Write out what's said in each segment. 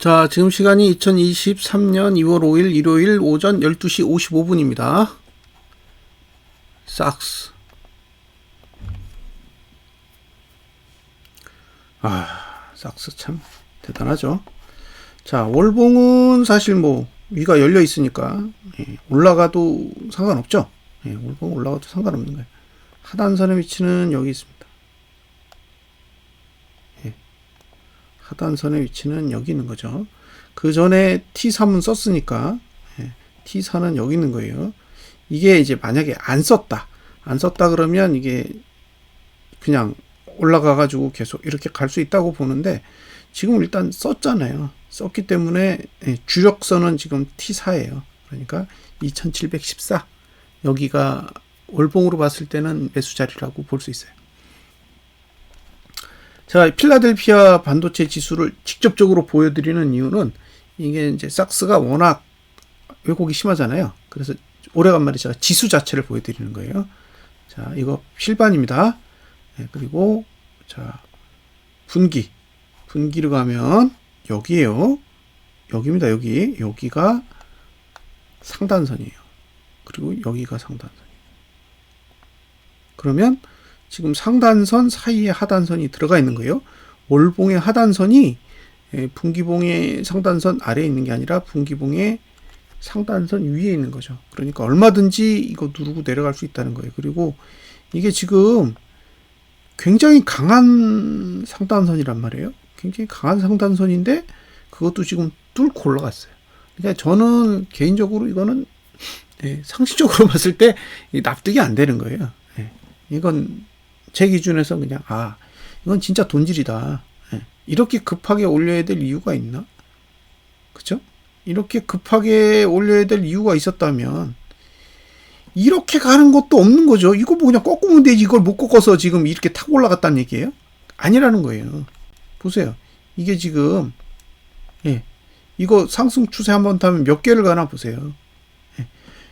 자, 지금 시간이 2023년 2월 5일 일요일 오전 12시 55분입니다. 삭스. 삭스 참 대단하죠. 자, 월봉은 사실 뭐 위가 열려 있으니까 올라가도 상관없죠. 월봉 올라가도 상관없는 거예요. 하단선의 위치는 여기 있습니다. 하단선의 위치는 여기 있는 거죠. 그 전에 T3은 썼으니까 T4는 여기 있는 거예요. 이게 이제 만약에 안 썼다 그러면 이게 그냥 올라가 가지고 계속 이렇게 갈 수 있다고 보는데, 지금 일단 썼잖아요. 썼기 때문에 주력선은 지금 T4예요. 그러니까 2714, 여기가 월봉으로 봤을 때는 매수 자리라고 볼 수 있어요. 자, 필라델피아 반도체 지수를 직접적으로 보여드리는 이유는, 이게 이제 삭스가 워낙 왜곡이 심하잖아요. 그래서 오래간만에 제가 지수 자체를 보여드리는 거예요. 자, 이거 실반입니다. 그리고 자, 분기로 가면 여기에요. 여기입니다. 여기가 상단선이에요. 그리고 여기가 상단선이에요. 그러면 지금 상단선 사이에 하단선이 들어가 있는 거예요. 월봉의 하단선이 분기봉의 상단선 아래에 있는 게 아니라 분기봉의 상단선 위에 있는 거죠. 그러니까 얼마든지 이거 누르고 내려갈 수 있다는 거예요. 그리고 이게 지금 굉장히 강한 상단선이란 말이에요. 굉장히 강한 상단선인데 그것도 지금 뚫고 올라갔어요. 그러니까 저는 개인적으로 이거는 상식적으로 봤을 때 납득이 안 되는 거예요. 이건 제 기준에서 그냥 이건 진짜 돈질이다. 이렇게 급하게 올려야 될 이유가 있나? 그쵸? 이렇게 급하게 올려야 될 이유가 있었다면 이렇게 가는 것도 없는 거죠. 이거 뭐 그냥 꺾으면 되지, 이걸 못 꺾어서 지금 이렇게 타고 올라갔다는 얘기예요? 아니라는 거예요. 보세요. 이게 지금 이거 상승 추세 한번 타면 몇 개를 가나 보세요.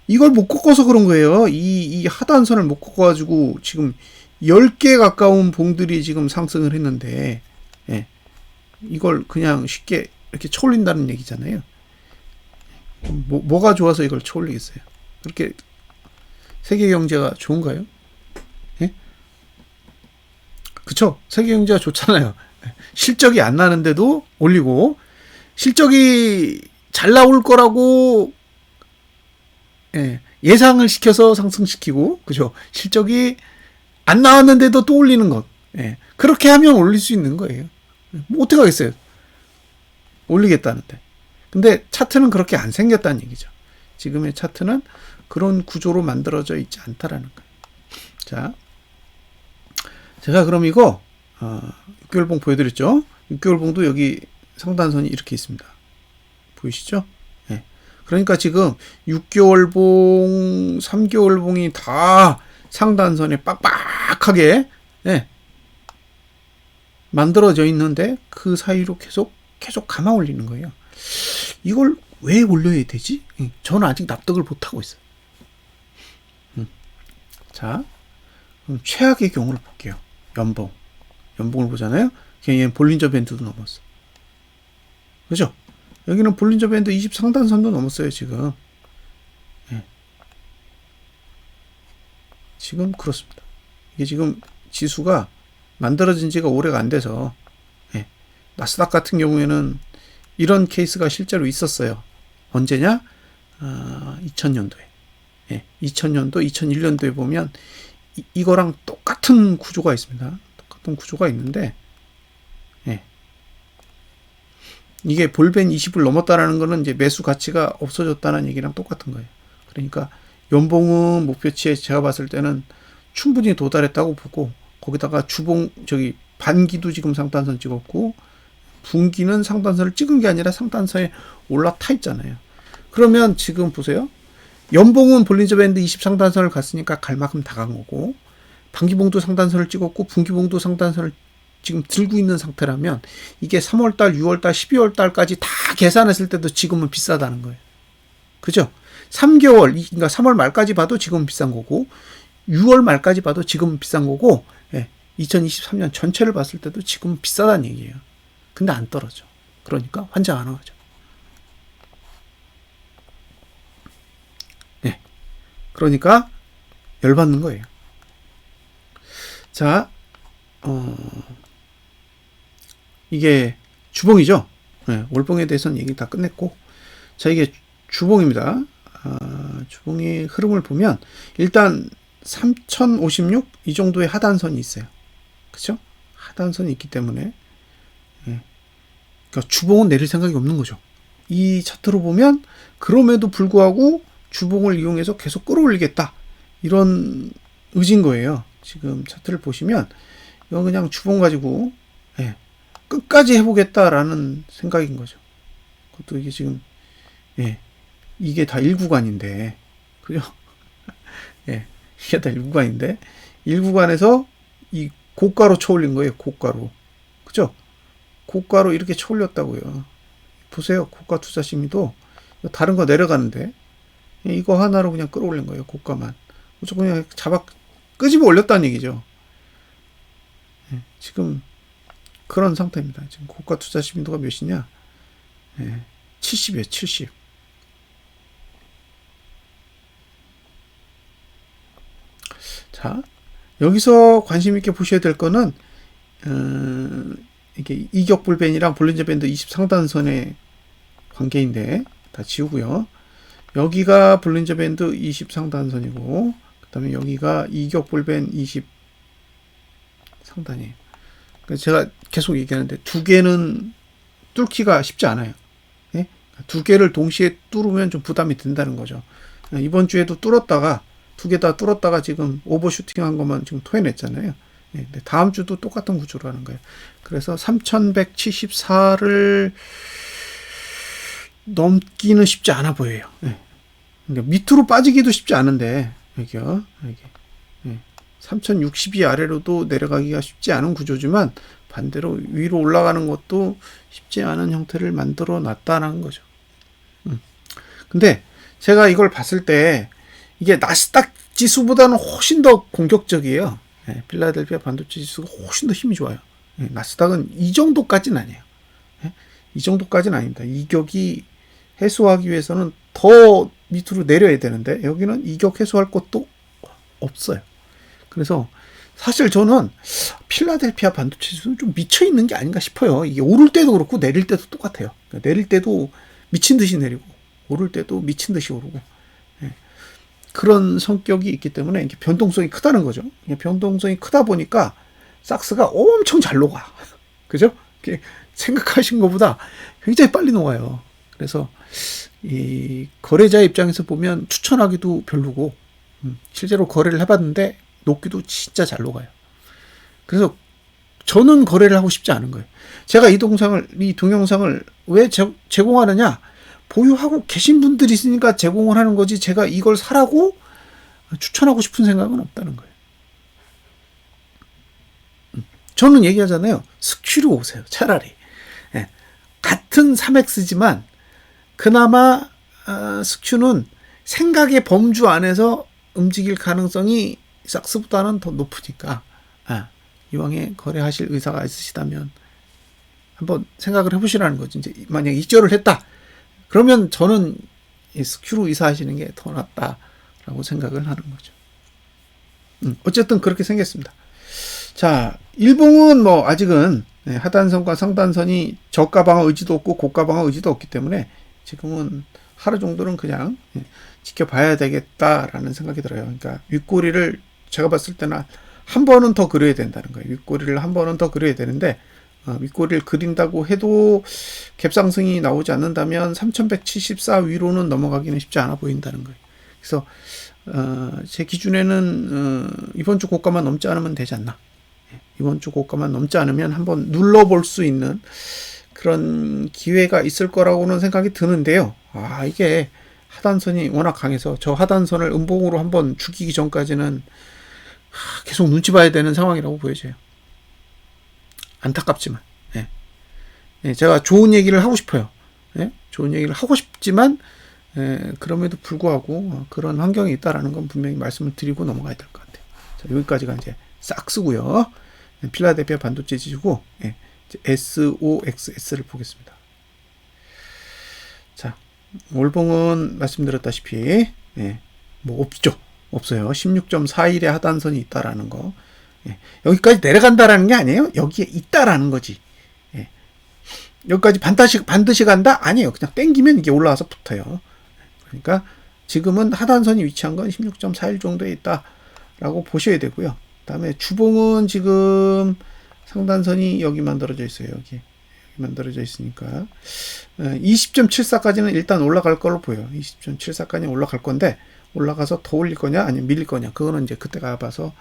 이걸 못 꺾어서 그런 거예요. 이 하단선을 못 꺾어가지고 지금 10개 가까운 봉들이 지금 상승을 했는데, 이걸 그냥 쉽게 이렇게 쳐올린다는 얘기잖아요. 뭐가 좋아서 이걸 쳐올리겠어요? 그렇게 세계 경제가 좋은가요? 그쵸? 세계 경제가 좋잖아요. 실적이 안 나는데도 올리고, 실적이 잘 나올 거라고 예상을 시켜서 상승시키고, 그죠? 실적이 안 나왔는데도 또 올리는 것. 그렇게 하면 올릴 수 있는 거예요. 뭐 어떻게 하겠어요? 올리겠다는데. 근데 차트는 그렇게 안 생겼다는 얘기죠. 지금의 차트는 그런 구조로 만들어져 있지 않다라는 거예요. 자, 제가 그럼 이거 6개월봉 보여드렸죠? 6개월봉도 여기 상단선이 이렇게 있습니다. 보이시죠? 그러니까 지금 6개월봉, 3개월봉이 다 상단선에 빡빡하게 만들어져 있는데 그 사이로 계속 감아 올리는 거예요. 이걸 왜 올려야 되지? 저는 아직 납득을 못하고 있어요. 자, 그럼 최악의 경우를 볼게요. 연봉을 보잖아요. 얘는 볼린저 밴드도 넘었어. 그죠? 여기는 볼린저 밴드 20 상단선도 넘었어요, 지금. 지금 그렇습니다. 이게 지금 지수가 만들어진 지가 오래가 안 돼서, 나스닥 같은 경우에는 이런 케이스가 실제로 있었어요. 언제냐? 2000년도에. 2000년도, 2001년도에 보면 이거랑 똑같은 구조가 있습니다. 똑같은 구조가 있는데, 이게 볼벤 20을 넘었다라는 거는 이제 매수 가치가 없어졌다는 얘기랑 똑같은 거예요. 그러니까 연봉은 목표치에 제가 봤을 때는 충분히 도달했다고 보고, 거기다가 반기도 지금 상단선 찍었고, 분기는 상단선을 찍은 게 아니라 상단선에 올라타 있잖아요. 그러면 지금 보세요. 연봉은 볼린저 밴드 20 상단선을 갔으니까 갈 만큼 다 간 거고, 반기봉도 상단선을 찍었고, 분기봉도 상단선을 지금 들고 있는 상태라면, 이게 3월달, 6월달, 12월달까지 다 계산했을 때도 지금은 비싸다는 거예요. 그죠? 3개월, 그러니까 3월 말까지 봐도 지금은 비싼 거고, 6월 말까지 봐도 지금은 비싼 거고, 2023년 전체를 봤을 때도 지금은 비싸다는 얘기예요. 근데 안 떨어져. 그러니까 환장하는 거죠. 네. 그러니까 열받는 거예요. 자, 이게 주봉이죠. 네, 월봉에 대해서는 얘기 다 끝냈고, 자, 이게 주봉입니다. 주봉의 흐름을 보면 일단 3056 이 정도의 하단선이 있어요. 그렇죠? 하단선이 있기 때문에 그러니까 주봉은 내릴 생각이 없는 거죠. 이 차트로 보면 그럼에도 불구하고 주봉을 이용해서 계속 끌어올리겠다 이런 의지인 거예요. 지금 차트를 보시면 이건 그냥 주봉 가지고 끝까지 해보겠다라는 생각인 거죠. 그것도 이게 지금 이게 다 1구간인데 그죠? 이게 다 1구간인데 1구간에서 이 고가로 쳐올린 거예요. 고가로. 그죠? 고가로 이렇게 쳐올렸다고요. 보세요. 고가 투자 심리도 다른 거 내려가는데 이거 하나로 그냥 끌어올린 거예요. 고가만. 그냥 끄집어 올렸다는 얘기죠. 지금 그런 상태입니다. 지금 고가 투자 심리도가 몇이냐? 70이에요. 70. 자, 여기서 관심 있게 보셔야 될 거는 이게 이격불변이랑 볼린저 밴드 20 상단선의 관계인데 다 지우고요. 여기가 볼린저 밴드 20 상단선이고 그다음에 여기가 이격불변 20 상단이에요. 제가 계속 얘기하는데 두 개는 뚫기가 쉽지 않아요. 두 개를 동시에 뚫으면 좀 부담이 된다는 거죠. 이번 주에도 뚫었다가 두 개 다 뚫었다가 지금 오버슈팅 한 것만 지금 토해냈잖아요. 다음 주도 똑같은 구조로 하는 거예요. 그래서 3174를 넘기는 쉽지 않아 보여요. 그러니까 밑으로 빠지기도 쉽지 않은데 여기요. 3062 아래로도 내려가기가 쉽지 않은 구조지만 반대로 위로 올라가는 것도 쉽지 않은 형태를 만들어 놨다는 거죠. 근데 제가 이걸 봤을 때 이게 나스닥 지수보다는 훨씬 더 공격적이에요. 필라델피아 반도체 지수가 훨씬 더 힘이 좋아요. 나스닥은 이 정도까지는 아니에요. 이 정도까지는 아닙니다. 이격이 해소하기 위해서는 더 밑으로 내려야 되는데 여기는 이격 해소할 것도 없어요. 그래서 사실 저는 필라델피아 반도체 지수는 좀 미쳐 있는 게 아닌가 싶어요. 이게 오를 때도 그렇고 내릴 때도 똑같아요. 그러니까 내릴 때도 미친 듯이 내리고 오를 때도 미친 듯이 오르고 그런 성격이 있기 때문에 이게 변동성이 크다는 거죠. 변동성이 크다 보니까 삭스가 엄청 잘 녹아. 그죠? 생각하신 것보다 굉장히 빨리 녹아요. 그래서 이 거래자 입장에서 보면 추천하기도 별로고 실제로 거래를 해봤는데 녹기도 진짜 잘 녹아요. 그래서 저는 거래를 하고 싶지 않은 거예요. 제가 이 동영상을 왜 제공하느냐? 보유하고 계신 분들이 있으니까 제공을 하는 거지 제가 이걸 사라고 추천하고 싶은 생각은 없다는 거예요. 저는 얘기하잖아요. 스큐로 오세요. 차라리. 같은 3X지만 그나마 스큐는 생각의 범주 안에서 움직일 가능성이 삭스보다는 더 높으니까 이왕에 거래하실 의사가 있으시다면 한번 생각을 해보시라는 거죠. 이제 만약 익절을 했다. 그러면 저는 스큐로 이사하시는 게 더 낫다라고 생각을 하는 거죠. 어쨌든 그렇게 생겼습니다. 자, 일봉은 뭐 아직은 하단선과 상단선이 저가 방어 의지도 없고 고가 방어 의지도 없기 때문에 지금은 하루 정도는 그냥 지켜봐야 되겠다라는 생각이 들어요. 그러니까 윗꼬리를 제가 봤을 때는 한 번은 더 그려야 된다는 거예요. 윗꼬리를 한 번은 더 그려야 되는데 윗꼬리를 그린다고 해도 갭상승이 나오지 않는다면 3174 위로는 넘어가기는 쉽지 않아 보인다는 거예요. 그래서 제 기준에는 이번 주 고가만 넘지 않으면 되지 않나. 이번 주 고가만 넘지 않으면 한번 눌러볼 수 있는 그런 기회가 있을 거라고는 생각이 드는데요. 이게 하단선이 워낙 강해서 저 하단선을 음봉으로 한번 죽이기 전까지는 계속 눈치 봐야 되는 상황이라고 보여져요. 안타깝지만 제가 좋은 얘기를 하고 싶어요. 좋은 얘기를 하고 싶지만 그럼에도 불구하고 그런 환경이 있다라는 건 분명히 말씀을 드리고 넘어가야 될 것 같아요. 자, 여기까지가 이제 싹스고요. 필라델피아 반도체 지수고 SOXS를 보겠습니다. 자, 월봉은 말씀드렸다시피 예, 뭐 없죠. 없어요. 16.41의 하단선이 있다라는 거. 예, 여기까지 내려간다라는 게 아니에요. 여기에 있다라는 거지. 예, 여기까지 반드시 간다? 아니에요. 그냥 땡기면 이게 올라와서 붙어요. 그러니까 지금은 하단선이 위치한 건 16.41 정도에 있다라고 보셔야 되고요. 그다음에 주봉은 지금 상단선이 여기 만들어져 있어요. 여기 만들어져 있으니까 20.74까지는 일단 올라갈 걸로 보여요. 20.74까지 올라갈 건데 올라가서 더 올릴 거냐 아니면 밀릴 거냐 그거는 이제 그때 가봐서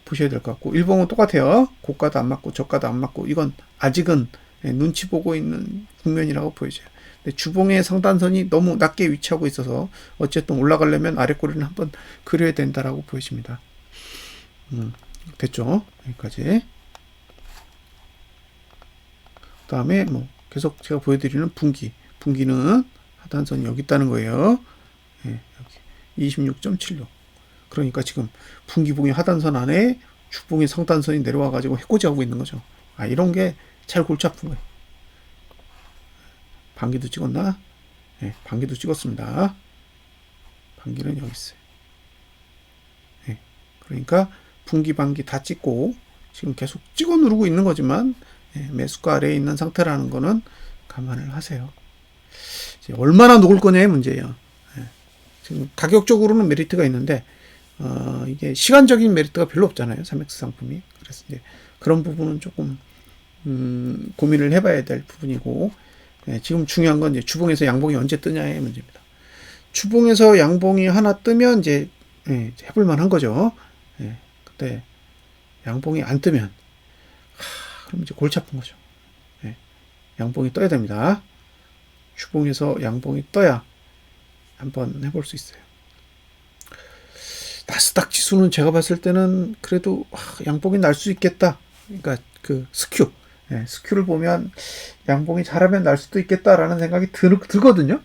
보셔야 될 것 같고, 일봉은 똑같아요. 고가도 안 맞고 저가도 안 맞고 이건 아직은 눈치 보고 있는 국면이라고 보여져요. 근데 주봉의 상단선이 너무 낮게 위치하고 있어서 어쨌든 올라가려면 아랫꼬리는 한번 그려야 된다라고 보여집니다. 됐죠? 여기까지. 그 다음에 뭐 계속 제가 보여드리는 분기는 하단선이 여기 있다는 거예요. 예, 여기 26.76. 그러니까 지금 분기봉의 하단선 안에 주봉의 상단선이 내려와 가지고 해코지하고 있는 거죠. 아, 이런 게 잘 골치 아픈 거예요. 반기도 찍었나? 예, 반기도 찍었습니다. 반기는 여기 있어요. 예, 그러니까 분기 반기 다 찍고 지금 계속 찍어 누르고 있는 거지만 매수가 아래에 있는 상태라는 거는 감안을 하세요. 이제 얼마나 녹을 거냐의 문제예요. 지금 가격적으로는 메리트가 있는데 이게 시간적인 메리트가 별로 없잖아요. 3X 상품이. 그래서 이제 그런 부분은 조금 고민을 해봐야 될 부분이고, 지금 중요한 건 이제 주봉에서 양봉이 언제 뜨냐의 문제입니다. 주봉에서 양봉이 하나 뜨면 이제 해볼 만한 거죠. 그때 양봉이 안 뜨면 그럼 이제 골치 아픈 거죠. 양봉이 떠야 됩니다. 주봉에서 양봉이 떠야 한번 해볼 수 있어요. 나스닥 지수는 제가 봤을 때는 그래도 양봉이 날 수 있겠다. 그러니까 그 스큐를 보면 양봉이 잘하면 날 수도 있겠다라는 생각이 들거든요.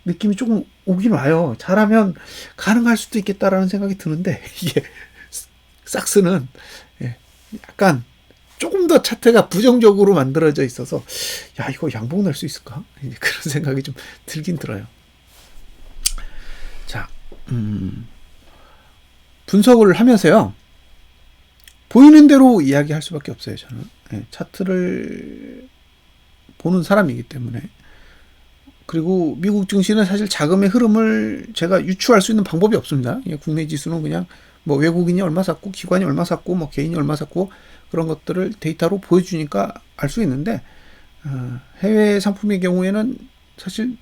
느낌이 조금 오긴 와요. 잘하면 가능할 수도 있겠다라는 생각이 드는데 이게 삭스는 약간 조금 더 차트가 부정적으로 만들어져 있어서 야, 이거 양봉 날 수 있을까? 그런 생각이 좀 들긴 들어요. 자, 분석을 하면서요, 보이는 대로 이야기할 수밖에 없어요. 저는 차트를 보는 사람이기 때문에. 그리고 미국 증시는 사실 자금의 흐름을 제가 유추할 수 있는 방법이 없습니다. 국내 지수는 그냥 뭐 외국인이 얼마 샀고 기관이 얼마 샀고 뭐 개인이 얼마 샀고 그런 것들을 데이터로 보여주니까 알 수 있는데, 해외 상품의 경우에는 사실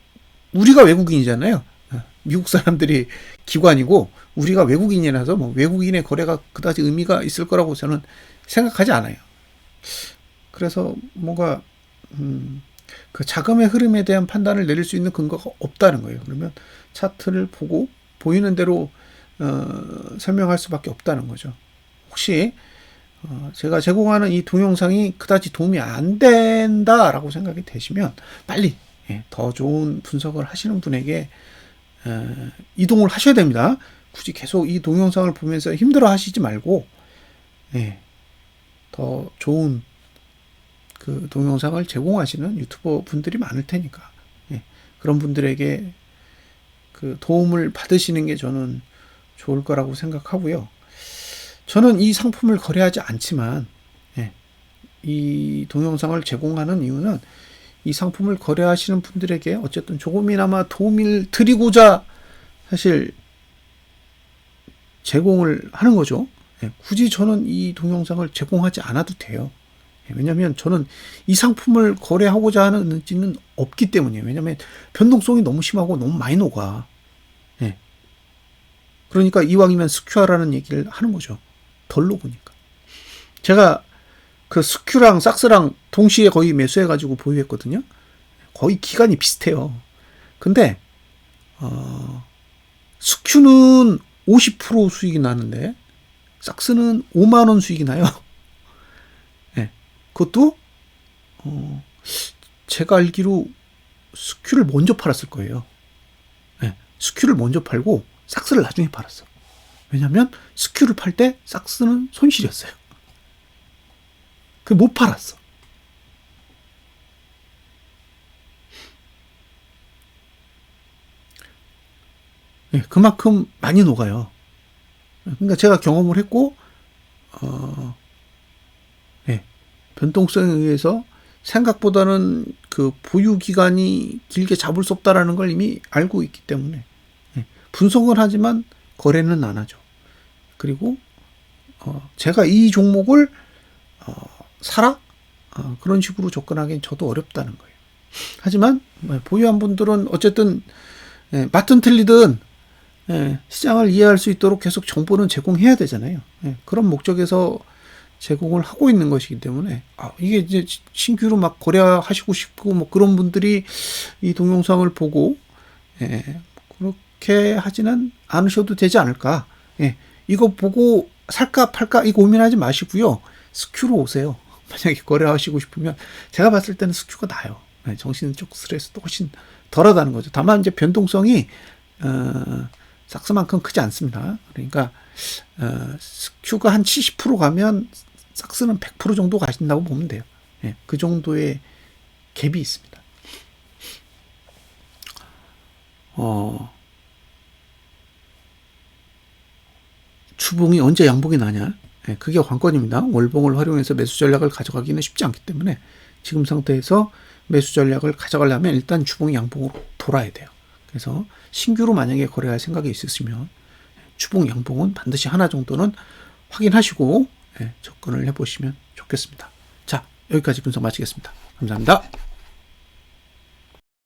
우리가 외국인이잖아요. 미국 사람들이 기관이고 우리가 외국인이라서 뭐 외국인의 거래가 그다지 의미가 있을 거라고 저는 생각하지 않아요. 그래서 뭔가 그 자금의 흐름에 대한 판단을 내릴 수 있는 근거가 없다는 거예요. 그러면 차트를 보고 보이는 대로 설명할 수밖에 없다는 거죠. 혹시 제가 제공하는 이 동영상이 그다지 도움이 안 된다라고 생각이 되시면 빨리 더 좋은 분석을 하시는 분에게 이동을 하셔야 됩니다. 굳이 계속 이 동영상을 보면서 힘들어 하시지 말고 더 좋은 그 동영상을 제공하시는 유튜버 분들이 많을 테니까 그런 분들에게 그 도움을 받으시는 게 저는 좋을 거라고 생각하고요. 저는 이 상품을 거래하지 않지만 이 동영상을 제공하는 이유는 이 상품을 거래하시는 분들에게 어쨌든 조금이나마 도움을 드리고자 사실 제공을 하는 거죠. 굳이 저는 이 동영상을 제공하지 않아도 돼요. 왜냐하면 저는 이 상품을 거래하고자 하는 의지는 없기 때문이에요. 왜냐하면 변동성이 너무 심하고 너무 많이 녹아. 그러니까 이왕이면 스큐어라는 얘기를 하는 거죠. 덜 녹으니까. 제가 그 스큐랑 삭스랑 동시에 거의 매수해가지고 보유했거든요. 거의 기간이 비슷해요. 근데 스큐는 50% 수익이 나는데 삭스는 5만 원 수익이 나요. 그것도 제가 알기로 스큐를 먼저 팔았을 거예요. 스큐를 먼저 팔고 삭스를 나중에 팔았어. 왜냐면 스큐를 팔 때 삭스는 손실이었어요. 못 팔았어. 예, 그만큼 많이 녹아요. 그러니까 제가 경험을 했고, 예, 변동성에 의해서 생각보다는 그 보유 기간이 길게 잡을 수 없다라는 걸 이미 알고 있기 때문에, 예, 분석을 하지만 거래는 안 하죠. 그리고 제가 이 종목을 사라? 그런 식으로 접근하기엔 저도 어렵다는 거예요. 하지만 보유한 분들은 어쨌든 맞든 틀리든 시장을 이해할 수 있도록 계속 정보는 제공해야 되잖아요. 그런 목적에서 제공을 하고 있는 것이기 때문에 이게 이제 신규로 막 거래하시고 싶고 뭐 그런 분들이 이 동영상을 보고 그렇게 하지는 않으셔도 되지 않을까. 이거 보고 살까 팔까 이 고민하지 마시고요. 스큐로 오세요. 만약에 거래하시고 싶으면 제가 봤을 때는 스큐가 나아요. 정신적 스트레스도 훨씬 덜하다는 거죠. 다만 이제 변동성이 삭스만큼 크지 않습니다. 그러니까 스큐가 한 70% 가면 삭스는 100% 정도 가신다고 보면 돼요. 그 정도의 갭이 있습니다. 추봉이 언제 양봉이 나냐? 그게 관건입니다. 월봉을 활용해서 매수 전략을 가져가기는 쉽지 않기 때문에 지금 상태에서 매수 전략을 가져가려면 일단 추봉이 양봉으로 돌아야 돼요. 그래서 신규로 만약에 거래할 생각이 있으시면 추봉 양봉은 반드시 하나 정도는 확인하시고 접근을 해보시면 좋겠습니다. 자, 여기까지 분석 마치겠습니다. 감사합니다.